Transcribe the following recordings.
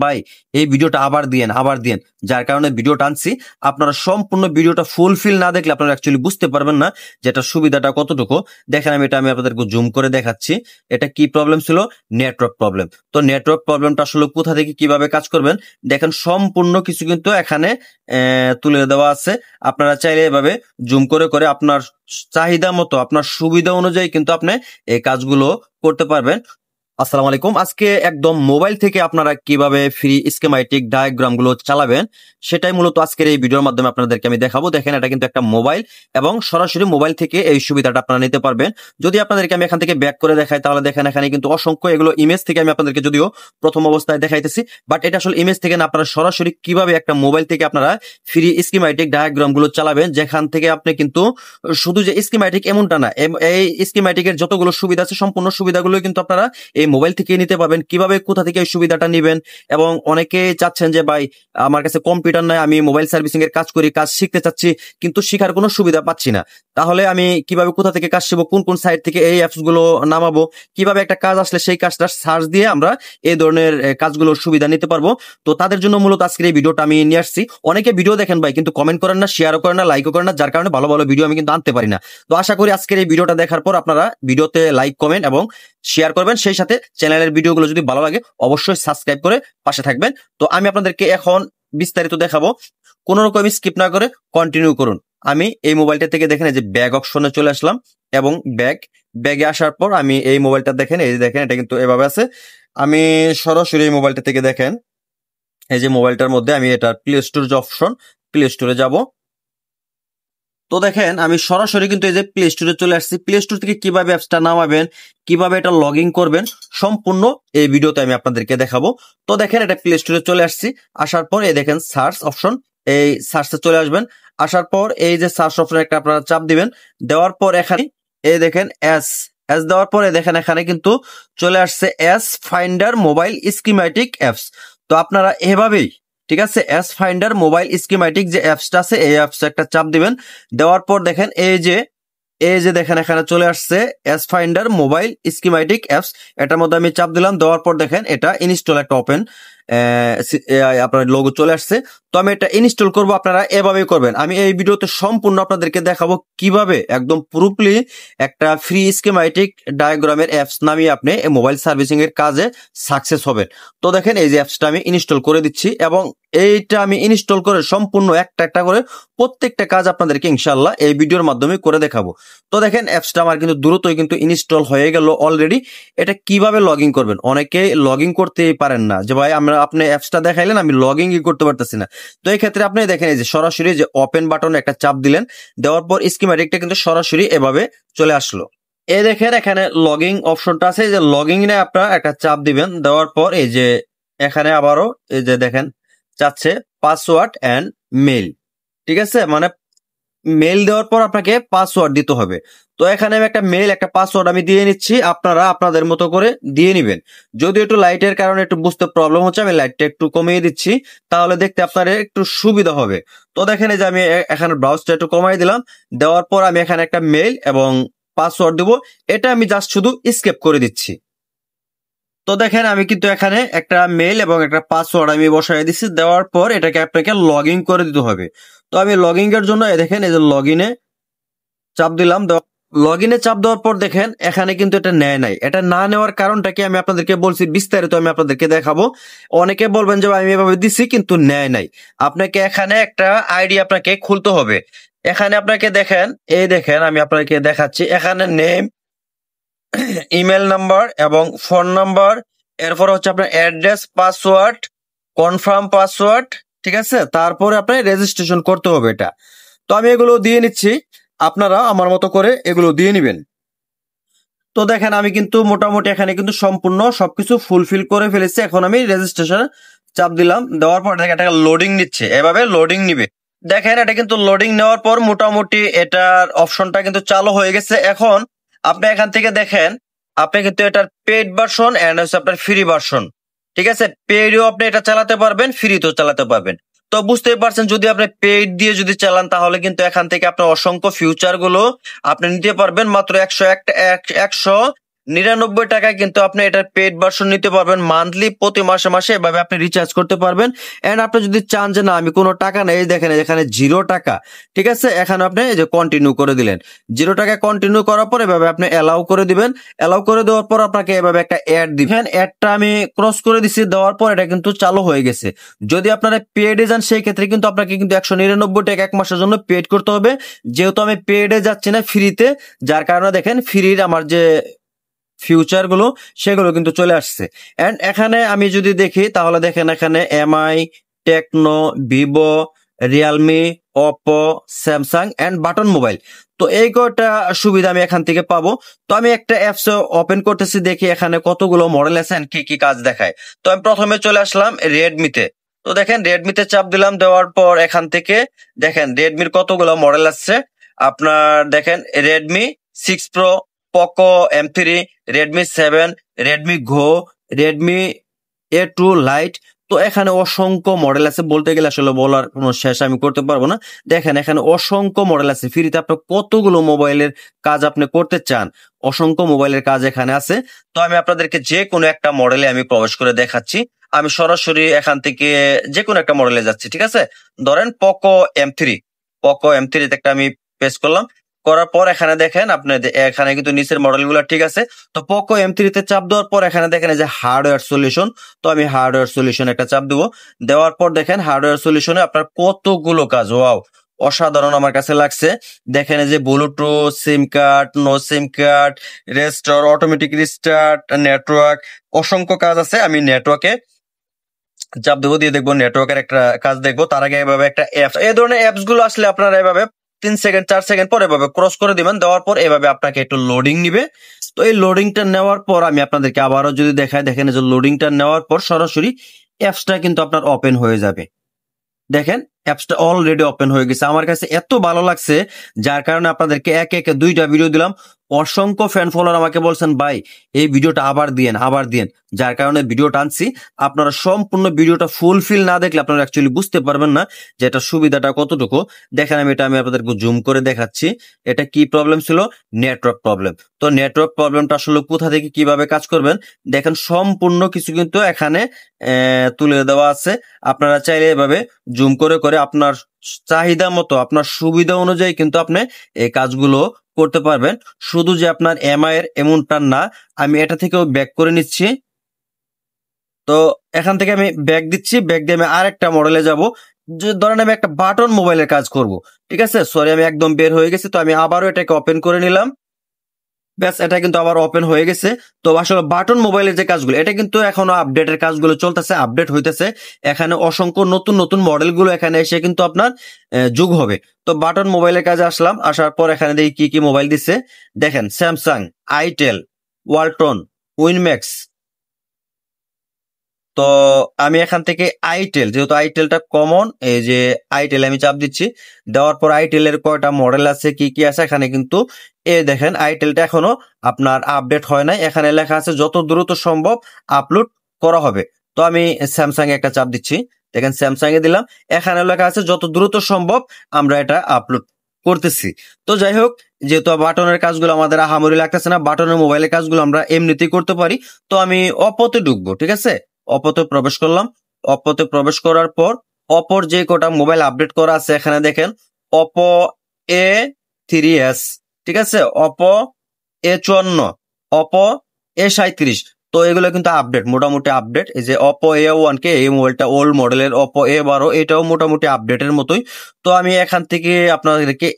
ভাই এই ভিডিওটা আবার দিয়েন, যার কারণে ভিডিও টানছি। আপনারা সম্পূর্ণ ভিডিওটা ফুলফিল না দেখলে আপনারা অ্যাকচুয়ালি বুঝতে পারবেন না যে এটা সুবিধাটা কতটুকু। দেখেন আমি আপনাদেরকে জুম করে দেখাচ্ছি। এটা কি প্রবলেম ছিল? Network problem. তো নেটওয়ার্ক প্রবলেমটা আসলে কোথা থেকে কিভাবে কাজ করবেন দেখেন, সম্পূর্ণ কিছু কিন্তু এখানে তুলে দেওয়া আছে। আপনারা চাইলে এভাবে জুম করে করে আপনার চাহিদা মতো, আপনার সুবিধা অনুযায়ী কিন্তু আপনি এই কাজগুলো করতে পারবেন। আসসালামু আলাইকুম। আজকে একদম মোবাইল থেকে আপনারা কিভাবে ফ্রি স্কেমাটিক ডায়াগ্রাম গুলো চালাবেন সেটাই মূলত আজকের এই ভিডিওর মাধ্যমে আপনাদেরকে আমি দেখাবো। দেখেন এটা কিন্তু একটা মোবাইল এবং সরাসরি মোবাইল থেকে এই সুবিধাটা আপনারা নিতে পারবেন। যদি আপনাদেরকে আমি এখান থেকে ব্যাক করে দেখাই তাহলে দেখেন এখানে কিন্তু অসংখ্য এগুলো ইমেজ থেকে আমি আপনাদেরকে যদিও প্রথম অবস্থায় দেখাইতেছি, বাট এটা আসলে ইমেজ থেকে না, আপনারা সরাসরি কিভাবে একটা মোবাইল থেকে আপনারা ফ্রি স্কিম্যাটিক ডায়াগ্রাম গুলো চালাবেন, যেখান থেকে আপনি কিন্তু শুধু যে স্কিম্যাটিক এমনটা না, এই স্কিম্যাটিকের যতগুলো সুবিধা আছে সম্পূর্ণ সুবিধাগুলো কিন্তু আপনারা এই মোবাইল থেকে নিতে পারবেন। কিভাবে কোথা থেকে এই সুবিধাটা নেবেন, এবং অনেকে চাচ্ছেন যে ভাই আমার কাছে কম্পিউটার নাই, আমি মোবাইল সার্ভিসিং এর কাজ করি, কাজ শিখতে চাচ্ছি কিন্তু শিখার কোনো সুবিধা পাচ্ছি না, তাহলে আমি কিভাবে কোথা থেকে কাজ শিখবো, কোন কোন সাইট থেকে এই অ্যাপস গুলো নামাবো, কিভাবে একটা কাজ আসলে সেই কাজটা সার্চ দিয়ে আমরা এই ধরনের কাজগুলোর সুবিধা নিতে পারবো। তো তাদের জন্য মূলত আজকের এই ভিডিওটা আমি নিয়ে আসছি। অনেকে ভিডিও দেখেন ভাই কিন্তু কমেন্ট করেন না, শেয়ারও করেন না, লাইকও করেন না, যার কারণে ভালো ভালো ভিডিও আমি কিন্তু আনতে পারি না। তো আশা করি আজকের এই ভিডিওটা দেখার পর আপনারা ভিডিওতে লাইক, কমেন্ট এবং শেয়ার করবেন, সেই সাথে চ্যানেলের ভিডিওগুলো যদি ভালো লাগে অবশ্যই সাবস্ক্রাইব করে পাশে থাকবেন। তো আমি আপনাদেরকে এখন বিস্তারিত দেখাবো, কোন রকম স্কিপ না করে কন্টিনিউ করুন। আমি এই মোবাইলটা থেকে দেখেন এই যে ব্যাগ অপশনে চলে আসলাম, এবং ব্যাগে আসার পর আমি এই মোবাইলটা দেখেন, এই যে দেখেন এটা কিন্তু এভাবে আছে। আমি সরাসরি এই মোবাইলটা থেকে দেখেন এই যে মোবাইলটার মধ্যে আমি এটা প্লে স্টোর যে অপশন, প্লে স্টোরে যাব। তো দেখেন আমি সরাসরি কিন্তু এই যে প্লে স্টোরে চলে আসছি। প্লে স্টোর থেকে কিভাবে অ্যাপসটা নামাবেন, কিভাবে এটা লগ ইন করবেন সম্পূর্ণ এই ভিডিওতে আমি আপনাদেরকে দেখাবো। তো দেখেন এটা প্লে স্টোরে চলে আসছি। আসার পর এই দেখেন সার্চ অপশন, এই সার্চে চলে আসবেন। আসার পর এই যে সার্চ অপশন একটা আপনারা চাপ দিবেন, দেওয়ার পর এখানে এই দেখেন এস এস দেওয়ার পরে দেখেন এখানে কিন্তু চলে আসছে S finder mobile schematic apps. তো আপনারা এভাবেই, ঠিক আছে, এস ফাইন্ডার মোবাইল স্কিম্যাটিক যে অ্যাপসটা আছে এই অ্যাপস একটা চাপ দিবেন। দেওয়ার পর দেখেন এই যে দেখেন এখানে চলে আসছে S finder mobile schematic apps, এটার মধ্যে আমি চাপ দিলাম। দেওয়ার পর দেখেন এটা ইনস্টল একটা ওপেন আপনার লোগো চলে আসছে। তো আমি এটা ইনস্টল করব, আপনারা এভাবেই করবেন। আমি এই ভিডিওতে সম্পূর্ণ আপনাদেরকে দেখাবো কিভাবে একদম পুরোপুরি একটা ফ্রি স্কিম্যাটিক ডায়াগ্রামের অ্যাপস নামিয়ে আপনি মোবাইল সার্ভিসিং এর কাজে সাকসেস হবেন। তো দেখেন এই যে অ্যাপসটা আমি ইনস্টল করে দিচ্ছি, এবং এইটা আমি ইনস্টল করে সম্পূর্ণ একটা একটা করে প্রত্যেকটা কাজ আপনাদেরকে ইনশাআল্লাহ এই ভিডিওর মাধ্যমে করে দেখাবো। তো দেখেন অ্যাপসটা আমার কিন্তু দ্রুতই কিন্তু ইনস্টল হয়ে গেল অলরেডি। এটা কিভাবে লগ ইন করবেন, অনেকে লগ ইন করতেই পারেন না যে ভাই আপনি অ্যাপসটা দেখাইলেন আমি লগ ইন করতে পারতেছি না। তো এই ক্ষেত্রে আপনি দেখেন এই যে সরাসরি যে ওপেন বাটনে একটা চাপ দিলেন, দেওয়ার পর স্কিম্যাটিকটা কিন্তু সরাসরি এভাবে চলে আসলো। এই দেখেন এখানে লগইন অপশনটা আছে, যে লগইন এ আপনারা একটা চাপ দিবেন। দেওয়ার পর এই যে এখানে আবারও এই যে দেখেন চাচ্ছে পাসওয়ার্ড এন্ড মেইল, ঠিক আছে, মানে মেইল দেওয়ার পর আপনাকে পাসওয়ার্ড দিতে হবে। তো এখানে আমি একটা মেইল একটা পাসওয়ার্ড আমি দিয়ে নিচ্ছি, আপনারা আপনাদের মতো করে দিয়ে নিবেন। যদি একটু লাইটের কারণে একটু বুঝতে প্রবলেম হচ্ছে, আমি লাইটটা একটু কমিয়ে দিচ্ছি, তাহলে দেখতে আপনাদের একটু সুবিধা হবে। তো দেখেন এই যে আমি এখানে ব্রাউজটা একটু কমাই দিলাম। দেওয়ার পর আমি এখানে একটা মেইল এবং পাসওয়ার্ড দেবো, এটা আমি জাস্ট শুধু স্কেপ করে দিচ্ছি। তো দেখেন আমি কিন্তু এখানে একটা মেইল এবং একটা পাসওয়ার্ড আমি বসাই দিচ্ছি। দেওয়ার পর এটাকে আপনাকে লগ ইন করে দিতে হবে। তো আমি লগ ইন এর জন্য দেখেন এই যে লগ ইনে চাপ দিলাম। লগ ইনে চাপ দেওয়ার পর দেখেন এখানে কিন্তু এটা নেয় নাই। এটা না নেওয়ার কারণটা কি আমি আপনাদেরকে বলছি, বিস্তারিত আমি আপনাদেরকে দেখাবো। অনেকে বলবেন যে আমি এভাবে দিচ্ছি কিন্তু নেয় নাই। আপনাকে এখানে একটা আইডি আপনাকে খুলতে হবে। এখানে আপনাকে দেখেন, এই দেখেন আমি আপনাকে দেখাচ্ছি, এখানে নেম, ইমেল নাম্বার এবং ফোন নাম্বার, এরপর হচ্ছে আপনার অ্যাড্রেস, পাসওয়ার্ড, কনফার্ম পাসওয়ার্ড, ঠিক আছে, তারপরে আপনার রেজিস্ট্রেশন করতে হবে এটা। তো আমি এগুলো দিয়ে নিচ্ছি, আপনারা আমার মতো করে এগুলো দিয়ে নিবেন। তো দেখেন আমি কিন্তু মোটামুটি এখানে কিন্তু সম্পূর্ণ সবকিছু ফুলফিল করে ফেলেছি। এখন আমি রেজিস্ট্রেশন চাপ দিলাম। দেওয়ার পর দেখেন এটা লোডিং নিচ্ছে, এভাবে লোডিং নিবে। দেখেন এটা কিন্তু লোডিং নেওয়ার পর মোটামুটি এটার অপশনটা কিন্তু চালু হয়ে গেছে। এখন আপনি এখান থেকে দেখেন আপনি কিন্তু এটার পেইড ভার্সন এন্ড হচ্ছে আপনার ফ্রি ভার্সন, ঠিক আছে, পেইডও আপনি এটা চালাতে পারবেন, ফ্রিতেও চালাতে পারবেন। তো বুঝতেই পারছেন যদি আপনি পেইড দিয়ে যদি চালান তাহলে কিন্তু এখান থেকে আপনার অসংখ্য ফিউচার গুলো আপনি নিতে পারবেন মাত্র 100 99 টাকায় কিন্তু আপনি এটার পেড ভার্সন নিতে পারবেন, মান্থলি প্রতি মাসে মাসে এভাবে আপনি রিচার্জ করতে পারবেন। এন্ড আপনি যদি চান যে না আমি কোনো টাকা নেই, দেখেন এখানে 0 টাকা, ঠিক আছে, এখানে আপনি এই যে কন্টিনিউ করে দিলেন, 0 টাকা কন্টিনিউ করার পর এভাবে আপনি অ্যালাউ করে দিবেন। অ্যালাউ করে দেওয়ার পর আপনাকে এভাবে একটা অ্যাড দিবেন, অ্যাডটা আমি ক্রস করে দিছি, দেওয়ার পর এটা কিন্তু চালু হয়ে গেছে। যদি আপনারা পেডে যান সেই ক্ষেত্রে কিন্তু আপনাকে কিন্তু 199 টাকা 1 মাসের জন্য পেড করতে হবে। যেহেতু আমি পেডে যাচ্ছি না, ফ্রিতে, যার কারণে দেখেন ফ্রির আমার যে ফিউচার গুলো সেগুলো কিন্তু চলে আসছে। এন্ড এখানে আমি যদি দেখি তাহলে দেখেন এখানে MI, Tecno, Vivo, Realme, Oppo, Samsung and button mobile. তো এই কয়টা সুবিধা আমি এখান থেকে পাবো। তো আমি একটা অ্যাপস ওপেন করতেছি, দেখি এখানে কতগুলো মডেল আছে and কি কি কাজ দেখায়। তো আমি প্রথমে চলে আসলাম রেডমিতে। তো দেখেন রেডমিতে চাপ দিলাম, দেওয়ার পর এখান থেকে দেখেন রেডমির কতগুলো মডেল আসছে। আপনার দেখেন Redmi 6 pro, Poco M3, Redmi 7, Redmi Go, Redmi A2 lite. তো এখানে অসংখ্য মডেল আছে, বলতে গেলে আসলে বলার কোনো শেষ আমি করতে পারবো না। দেখেন এখানে অসংখ্য মডেল আছে, ফ্রিতে আপনি কতগুলো মোবাইলের কাজ আপনি করতে চান, অসংখ্য মোবাইলের কাজ এখানে আছে। তো আমি আপনাদেরকে যে কোনো একটা মডেলে আমি প্রবেশ করে দেখাচ্ছি। আমি সরাসরি এখান থেকে যে কোনো একটা মডেলে যাচ্ছি, ঠিক আছে। ধরেন পোকো M3, পোকো M3 তে একটা আমি পেস্ট করলাম, করার পর এখানে দেখেন আপনি এখানে কিন্তু নিচের মডেলগুলো ঠিক আছে। তো পোকো M3 তে চাপ দেওয়ার পর এখানে দেখেন এই যে হার্ডওয়্যার সলিউশন। তো আমি হার্ডওয়্যার সলিউশন একটা চাপ দেবো, দেওয়ার পর দেখেন হার্ডওয়্যার সলিউশনে আপনার কতগুলো কাজ, ওয়াও অসাধারণ আমার কাছে লাগছে। দেখেন এই যে Bluetooth, SIM card, no SIM card, restore, automatic restart, network, অসংখ্য কাজ আছে। আমি নেটওয়ার্কে চাপ দেবো, দিয়ে দেখবো নেটওয়ার্কের একটা কাজ দেখবো। তার আগে এভাবে একটা অ্যাপস, এই ধরনের অ্যাপস গুলো আসলে আপনারা এভাবে 3 সেকেন্ড 4 সেকেন্ড পর এভাবে ক্রস করে দিবেন, দেওয়ার পর এভাবে আপনাকে একটু লোডিং নিবে। তো এই লোডিংটা নেওয়ার পর আমি আপনাদেরকে আবারও যদি দেখাই, দেখেন এই যে লোডিংটা নেওয়ার পর সরাসরি অ্যাপসটা কিন্তু আপনার ওপেন হয়ে যাবে। দেখেন অ্যাপসটা অলরেডি ওপেন হয়ে গেছে। আমার কাছে এত ভালো লাগছে, যার কারণে আপনাদেরকে একে একে 2টা ভিডিও দিলাম। অসংখ্য ফ্যান ফলোয়ার আমাকে বলছেন ভাই এই ভিডিওটা আবার দিয়েন আবার দিয়েন, যার কারণে ভিডিও টানছি। আপনারা সম্পূর্ণ ভিডিওটা ফুলফিল না দেখলে আপনারা অ্যাকচুয়ালি বুঝতে পারবেন না যে এটা সুবিধাটা কতটুকু। দেখেন আমি আপনাদেরকে জুম করে দেখাচ্ছি। এটা কি প্রবলেম ছিল? Network problem. তো নেটওয়ার্ক প্রবলেমটা আসলে কোথা থেকে কিভাবে কাজ করবেন, দেখেন সম্পূর্ণ কিছু কিন্তু এখানে তুলে দেওয়া আছে। আপনারা চাইলে এভাবে জুম করে করে আপনার চাহিদা মতো, আপনার সুবিধা অনুযায়ী কিন্তু আপনি এই কাজগুলো করতে পারবেন। শুধু যে আপনার এমআই এর এমনটা না, আমি এটা থেকেও ব্যাক করে নিচ্ছি। তো এখান থেকে আমি ব্যাক দিচ্ছি, ব্যাক দিয়ে আমি আরেকটা মডেলে যাব। যে ধরেন আমি একটা বাটন মোবাইলের কাজ করব, ঠিক আছে। সরি আমি একদম বের হয়ে গেছি। তো আমি আবারও এটাকে ওপেন করে নিলাম, ব্যাস এটা কিন্তু আবার ওপেন হয়ে গেছে। তো আসলে বাটন মোবাইলের যে কাজগুলো, এটা কিন্তু এখনো আপডেটের কাজগুলো চলতেছে, আপডেট হইতেছে। এখানে অসংখ্য নতুন নতুন মডেলগুলো এখানে এসে কিন্তু আপনার যোগ হবে। তো বাটন মোবাইলের কাজে আসলাম, আসার পর এখানে দেখি কি কি মোবাইল দিচ্ছে। দেখেন স্যামসাং, আইটেল, ওয়ালটন, উইনম্যাক্স। তো আমি এখান থেকে আইটেল, যেহেতু আইটেলটা কমন, এই যে আইটেল আমি চাপ দিচ্ছি, দেওয়ার পর আইটেল এর কয়টা মডেল আছে কি কি আছে এখানে কিন্তু দেখেন আইটেলটা এখনো আপনার আপডেট হয় নাই। এখানে লেখা আছে যত দ্রুত সম্ভব আপলোড করা হবে। তো আমি স্যামসাং এ একটা চাপ দিচ্ছি, দেখেন স্যামসাং এ দিলাম, এখানে লেখা আছে যত দ্রুত সম্ভব আমরা এটা আপলোড করতেছি। তো যাই হোক, যেহেতু বাটনের কাজগুলো আমাদের আহামরি লাগতেছে না, বাটনের মোবাইলের কাজগুলো আমরা এমনিতেই করতে পারি। তো আমি অপোতে ঢুকবো, ঠিক আছে। অপোতে প্রবেশ করলাম। অপোতে প্রবেশ করার পর অপোর যে কটা মোবাইল আপডেট করা আছে এখানে দেখেন অপো A3s, ঠিক আছে, অপো A54, অপো A37। তো এগুলো কিন্তু আপডেট, মোটামুটি আপডেট। এই যে অপো A1 কে, এই মোবাইলটা ওল্ড মডেলের অপো A12, এটাও মোটামুটি আপডেটের মতোই। তো আমি এখান থেকে আপনাদেরকে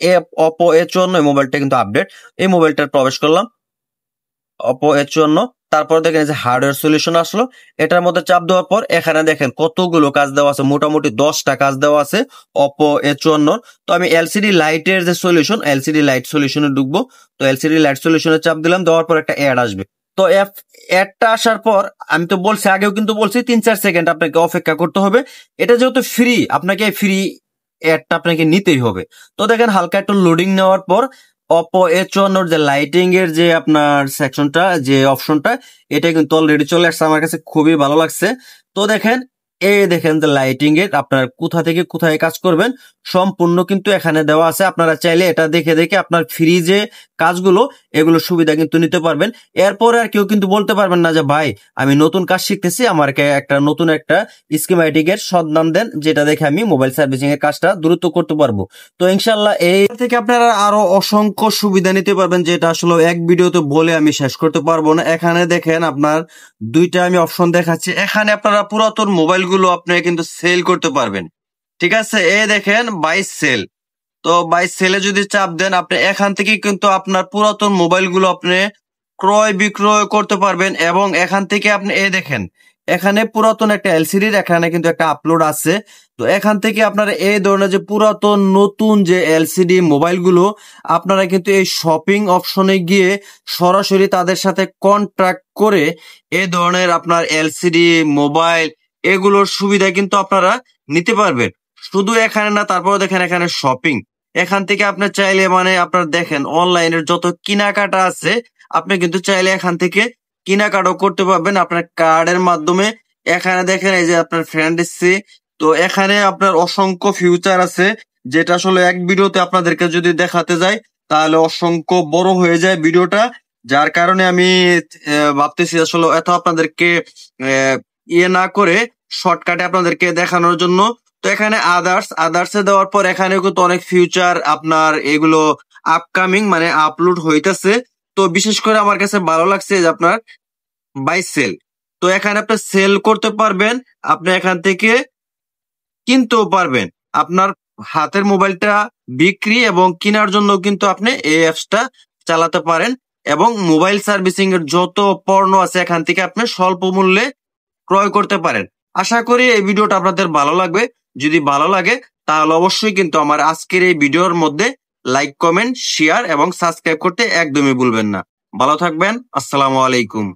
অপো A54 মোবাইলটা কিন্তু আপডেট, এই মোবাইলটার প্রবেশ করলাম, অপো A54। তারপর দেখেন যে হার্ডওয়্যার সলিউশন আসলো, এটার মধ্যে চাপ দেওয়ার পর এখানে দেখেন কতগুলো কাজ দেওয়া আছে, মোটামুটি 10টা কাজ দেওয়া আছে অপো A54। তো আমি এলসিডি লাইটের যে সলিউশন, এলসিডি লাইট সলিউশনে ঢুকবো। তো এলসিডি লাইট সলিউশনে চাপ দিলাম, দেওয়ার পর একটা অ্যাড আসবে। তো অ্যাডটা আসার পর আমি তো বলছি, আগেও কিন্তু বলছি 3-4 সেকেন্ড আপনাকে অপেক্ষা করতে হবে। এটা যেহেতু ফ্রি, আপনাকে ফ্রি অ্যাডটা আপনাকে নিতেই হবে। তো দেখেন হালকা একটু লোডিং নেওয়ার পর অপো A54 যে লাইটিং এর যে আপনার সেকশনটা, যে অপশনটা, এটা কিন্তু অলরেডি চলে আসছে, আমার কাছে খুবই ভালো লাগছে। তো দেখেন দেখেন যে লাইটিং এর আপনার কোথা থেকে কোথায় কাজ করবেন সম্পূর্ণ কিন্তু এখানে দেওয়া আছে। আপনারা চাইলে এটা দেখে দেখে আপনার ফ্রি যে কাজগুলো, এগুলো সুবিধা কিন্তু নিতে পারবেন। এরপরে আর কেউ কিন্তু বলতে পারবেন না যে ভাই আমি নতুন কাজ শিখতেছি, আমাকে নতুন একটা স্কিম্যাটিক এর সন্ধান দেন, যেটা দেখে আমি মোবাইল সার্ভিসিং এর কাজটা দ্রুত করতে পারবো। তো ইনশাল্লাহ এই থেকে আপনারা আরো অসংখ্য সুবিধা নিতে পারবেন, যেটা আসলে এক ভিডিওতে বলে আমি শেষ করতে পারবো না। এখানে দেখেন আপনার দুইটা আমি অপশন দেখাচ্ছি। এখানে আপনারা পুরাতন মোবাইলগুলো আপনি কিন্তু সেল করতে পারবেন, ঠিক আছে। দেখেন বাই সেল। তো বাই সেলে যদি চাপ দেন, আপনি এখান থেকে কিন্তু আপনার পুরাতন মোবাইলগুলো আপনি ক্রয় বিক্রয় করতে পারবেন। এবং এখান থেকে আপনি দেখেন এখানে পুরাতন একটা এলসিডির এখানে কিন্তু একটা আপলোড আছে। তো এখান থেকে আপনারা এই ধরনের যে পুরাতন নতুন যে এলসিডি মোবাইলগুলো, আপনারা কিন্তু এই শপিং অপশনে গিয়ে সরাসরি তাদের সাথে কন্ট্রাক্ট করে এই ধরনের আপনার এলসিডি মোবাইল এগুলোর সুবিধা কিন্তু আপনারা নিতে পারবেন। শুধু এখানে না, তারপরে দেখেন এখানে শপিং। এখান থেকে আপনি চাইলে মানে আপনার দেখেন অনলাইনের যত কেনাকাটা আছে, আপনি কিন্তু চাইলে এখান থেকে কেনাকাটাও করতে পারবেন আপনার কার্ডের মাধ্যমে। এখানে দেখেন এই যে আপনার ফ্রেন্ড এসছে। তো এখানে আপনার অসংখ্য ফিউচার আছে, যেটা আসলে এক ভিডিওতে আপনাদেরকে যদি দেখাতে যাই তাহলে অসংখ্য বড় হয়ে যায় ভিডিওটা। যার কারণে আমি ভাবতেছি আসলে এত আপনাদেরকে না করে শর্টকাটে আপনাদেরকে দেখানোর জন্য। তো এখানে আদার্সে দেওয়ার পর এখানে কিন্তু অনেক ফিউচার আপনার এগুলো আপকামিং মানে আপলোড হইতেছে। তো বিশেষ করে আমার কাছে ভালো লাগছে যে আপনার বাই সেল। তো এখানে আপনি সেল করতে পারবেন, আপনি এখান থেকে কিনতেও পারবেন। আপনার হাতের মোবাইলটা বিক্রি এবং কেনার জন্য কিন্তু আপনি এই অ্যাপসটা চালাতে পারেন। এবং মোবাইল সার্ভিসিং এর যত পণ্য আছে এখান থেকে আপনি স্বল্প মূল্যে ক্রয় করতে পারেন। আশা করি এই ভিডিওটা আপনাদের ভালো লাগবে। যদি ভালো লাগে তাহলে অবশ্যই কিন্তু আমার আজকের এই ভিডিওর মধ্যে লাইক, কমেন্ট, শেয়ার এবং সাবস্ক্রাইব করতে একদমই ভুলবেন না। ভালো থাকবেন। আসসালামু আলাইকুম।